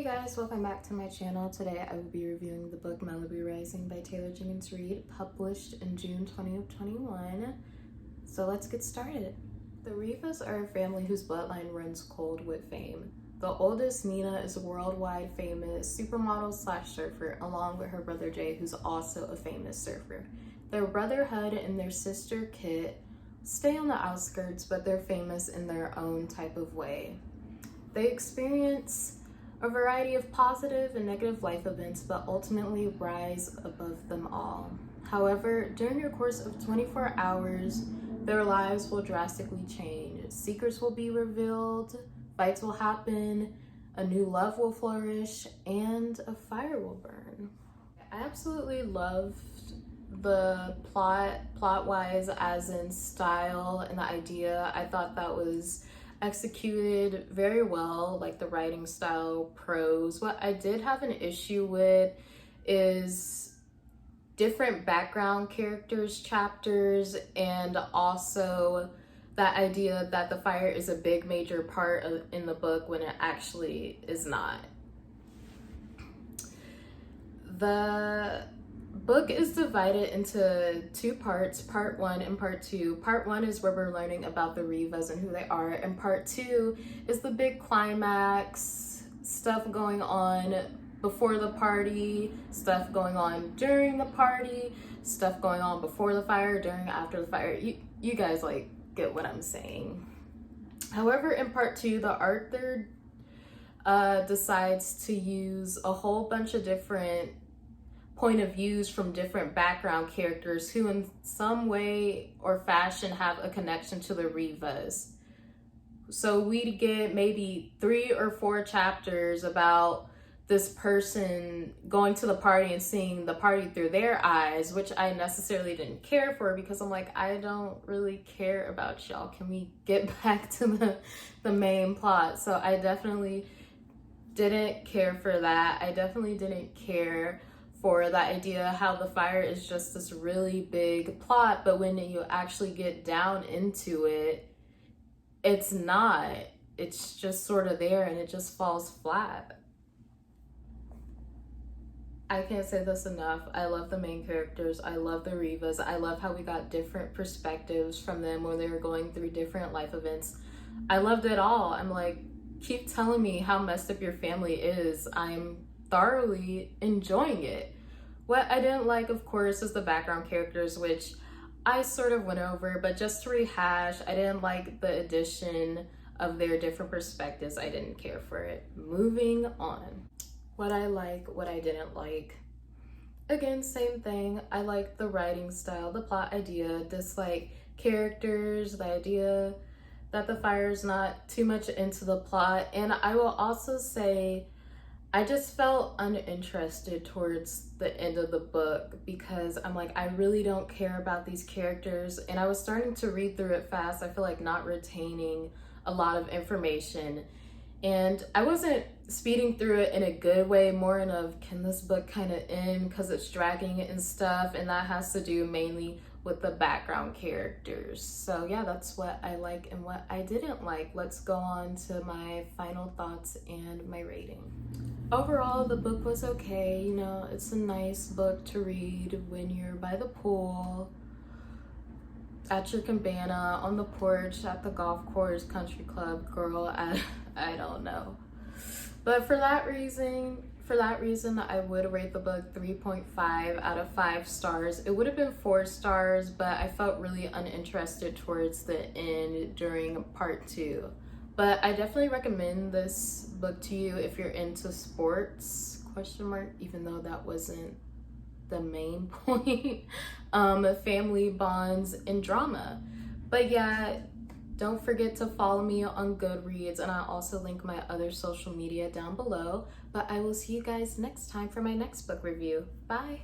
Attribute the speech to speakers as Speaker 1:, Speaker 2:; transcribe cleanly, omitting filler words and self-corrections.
Speaker 1: Guys, welcome back to my channel. Today I will be reviewing the book Malibu Rising by Jenkins Reid, published in June 2021. So let's get started. The Rivas are a family whose bloodline runs cold with fame. The oldest, Nina, is a worldwide famous supermodel slash surfer, along with her brother Jay, who's also a famous surfer. Their brother Hud and their sister Kit stay on the outskirts, but they're famous in their own type of way. They experience a variety of positive and negative life events, but ultimately rise above them all. However, during the course of 24 hours, their lives will drastically change. Secrets will be revealed, fights will happen, a new love will flourish, and a fire will burn. I absolutely loved the plot-wise, as in style and the idea. I thought that was executed very well, like the writing style, prose. What I did have an issue with is different background characters, chapters, and also that idea that the fire is a big major part in the book when it actually is not. The book is divided into two parts, part 1 and part 2. Part 1 is where we're learning about the Rivas and who they are, and part 2 is the big climax, stuff going on before the party, stuff going on during the party, stuff going on before the fire, during, after the fire. You guys like get what I'm saying. However, in part 2, the author decides to use a whole bunch of different point of views from different background characters who in some way or fashion have a connection to the Rivas. So we get maybe 3 or 4 chapters about this person going to the party and seeing the party through their eyes, which I necessarily didn't care for, because I'm like, I don't really care about y'all. Can we get back to the main plot? So I definitely didn't care for that. I definitely didn't care for the idea how the fire is just this really big plot, but when you actually get down into it, it's not. It's just sort of there and it just falls flat. I can't say this enough. I love the main characters. I love the Rivas. I love how we got different perspectives from them when they were going through different life events. I loved it all. I'm like, keep telling me how messed up your family is. I'm thoroughly enjoying it. What I didn't like, of course, is the background characters, which I sort of went over, but just to rehash, I didn't like the addition of their different perspectives. I didn't care for it. Moving on. What I like, what I didn't like. Again, same thing. I like the writing style, the plot idea, dislike characters, the idea that the fire is not too much into the plot. And I will also say, I just felt uninterested towards the end of the book, because I'm like, I really don't care about these characters, and I was starting to read through it fast. I feel like not retaining a lot of information, and I wasn't speeding through it in a good way, more in a, can this book kind of end, because it's dragging it and stuff, and that has to do mainly with the background characters. So yeah, that's what I like and what I didn't like. Let's go on to my final thoughts and my rating. Overall, the book was okay. You know, it's a nice book to read when you're by the pool, at your cabana, on the porch, at the golf course, country club, girl, I don't know. But for that reason, I would rate the book 3.5 out of 5 stars. It would have been 4 stars, but I felt really uninterested towards the end during part 2. But I definitely recommend this book to you if you're into sports, even though that wasn't the main point. Family bonds and drama. But yeah, don't forget to follow me on Goodreads, and I'll also link my other social media down below. But I will see you guys next time for my next book review. Bye!